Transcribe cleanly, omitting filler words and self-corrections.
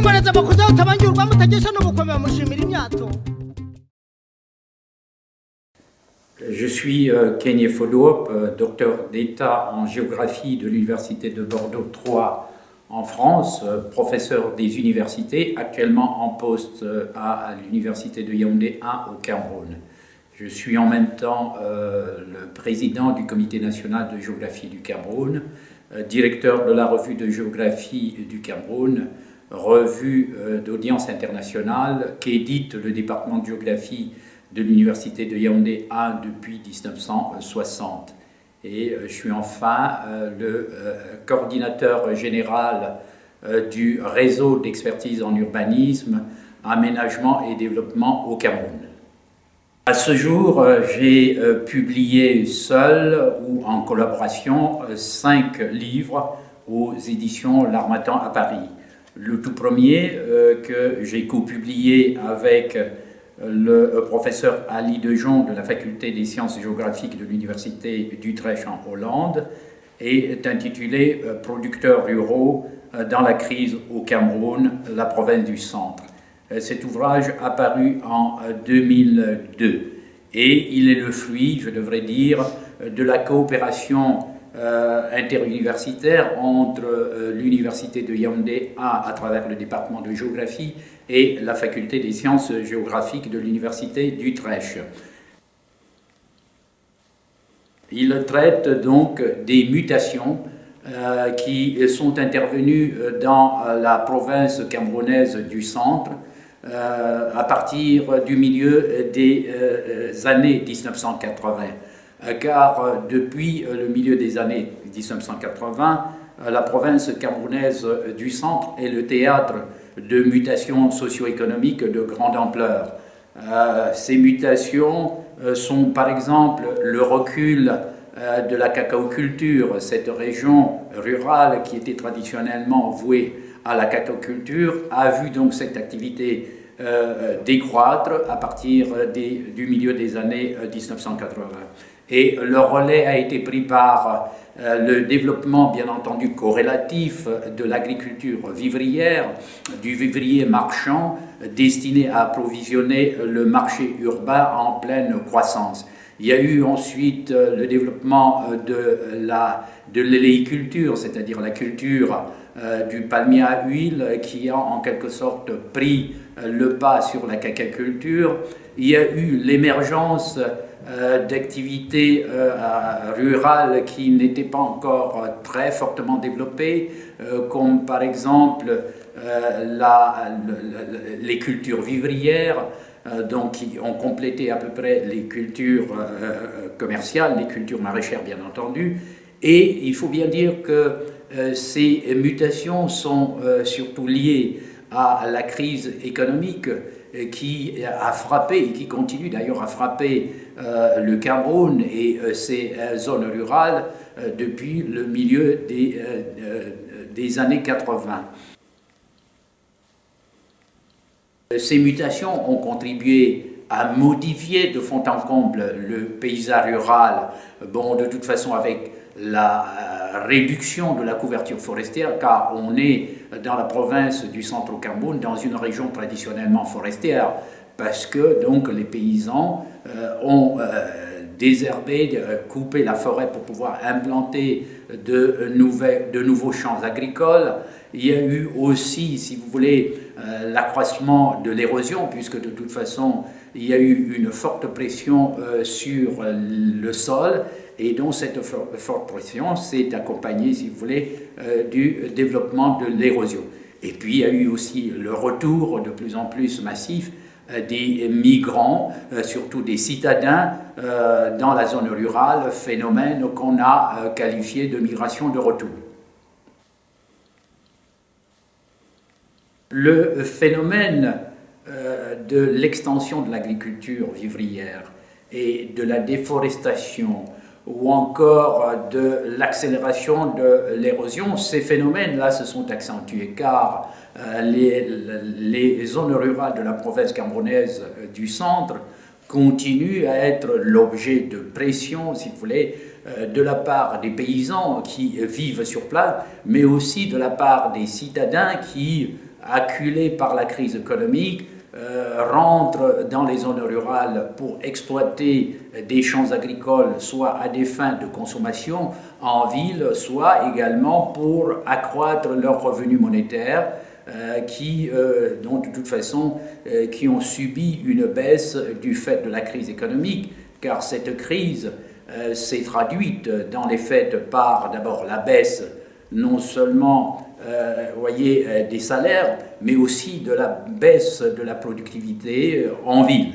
mwemwereza bakuze utabangirwa mutagesha n'ubukomeye mushimira imyato. Je suis Kenye Fodouop, docteur d'État en géographie de l'Université de Bordeaux 3 en France, professeur des universités, actuellement en poste à l'Université de Yaoundé 1 au Cameroun. Je suis en même temps le président du Comité national de géographie du Cameroun, directeur de la revue de géographie du Cameroun, revue d'audience internationale qu'édite le département de géographie de l'Université de Yaoundé 1 depuis 1960. Et je suis enfin le coordinateur général du réseau d'expertise en urbanisme, aménagement et développement au Cameroun. À ce jour, j'ai publié seul ou en collaboration 5 livres aux éditions L'Harmattan à Paris. Le tout premier que j'ai copublié avec le professeur Ali Dejon de la faculté des sciences géographiques de l'université d'Utrecht en Hollande est intitulé « Producteurs ruraux dans la crise au Cameroun, la province du centre ». Cet ouvrage apparu en 2002 et il est le fruit, je devrais dire, de la coopération interuniversitaire entre l'université de Yaoundé 1 à travers le département de géographie et la faculté des sciences géographiques de l'université d'Utrecht. Il traite donc des mutations qui sont intervenues dans la province camerounaise du centre à partir du milieu des années 1980. Car depuis le milieu des années 1980, la province camerounaise du centre est le théâtre de mutations socio-économiques de grande ampleur. Ces mutations sont par exemple le recul de la cacaoculture, cette région rurale qui était traditionnellement vouée à la cacaoculture a vu donc cette activité décroître à partir du milieu des années 1980. Et le relais a été pris par le développement, bien entendu, corrélatif de l'agriculture vivrière, du vivrier marchand, destiné à approvisionner le marché urbain en pleine croissance. Il y a eu ensuite le développement de l'éléiculture, c'est-à-dire la culture du palmier à huile, qui a en quelque sorte pris le pas sur la cacaculture. Il y a eu l'émergence d'activités rurales qui n'étaient pas encore très fortement développées, comme par exemple les cultures vivrières, donc qui ont complété à peu près les cultures commerciales, les cultures maraîchères bien entendu. Et il faut bien dire que ces mutations sont surtout liées à la crise économique qui a frappé et qui continue d'ailleurs à frapper le Cameroun et ses zones rurales depuis le milieu des années 80. Ces mutations ont contribué à modifier de fond en comble le paysage rural, bon, de toute façon avec la réduction de la couverture forestière, car on est dans la province du centre au Cameroun, dans une région traditionnellement forestière, parce que donc les paysans ont désherbé, coupé la forêt pour pouvoir implanter de nouveaux champs agricoles. Il y a eu aussi, si vous voulez, l'accroissement de l'érosion, puisque de toute façon, il y a eu une forte pression sur le sol, et donc cette forte pression s'est accompagnée, si vous voulez, du développement de l'érosion. Et puis il y a eu aussi le retour de plus en plus massif des migrants, surtout des citadins, dans la zone rurale, phénomène qu'on a qualifié de migration de retour. Le phénomène de l'extension de l'agriculture vivrière et de la déforestation ou encore de l'accélération de l'érosion, ces phénomènes-là se sont accentués car les zones rurales de la province camerounaise du centre continuent à être l'objet de pression, si vous voulez, de la part des paysans qui vivent sur place, mais aussi de la part des citadins qui acculés par la crise économique, rentrent dans les zones rurales pour exploiter des champs agricoles, soit à des fins de consommation en ville, soit également pour accroître leurs revenus monétaires, dont de toute façon, qui ont subi une baisse du fait de la crise économique, car cette crise s'est traduite dans les faits par d'abord la baisse non seulement des salaires, mais aussi de la baisse de la productivité en ville.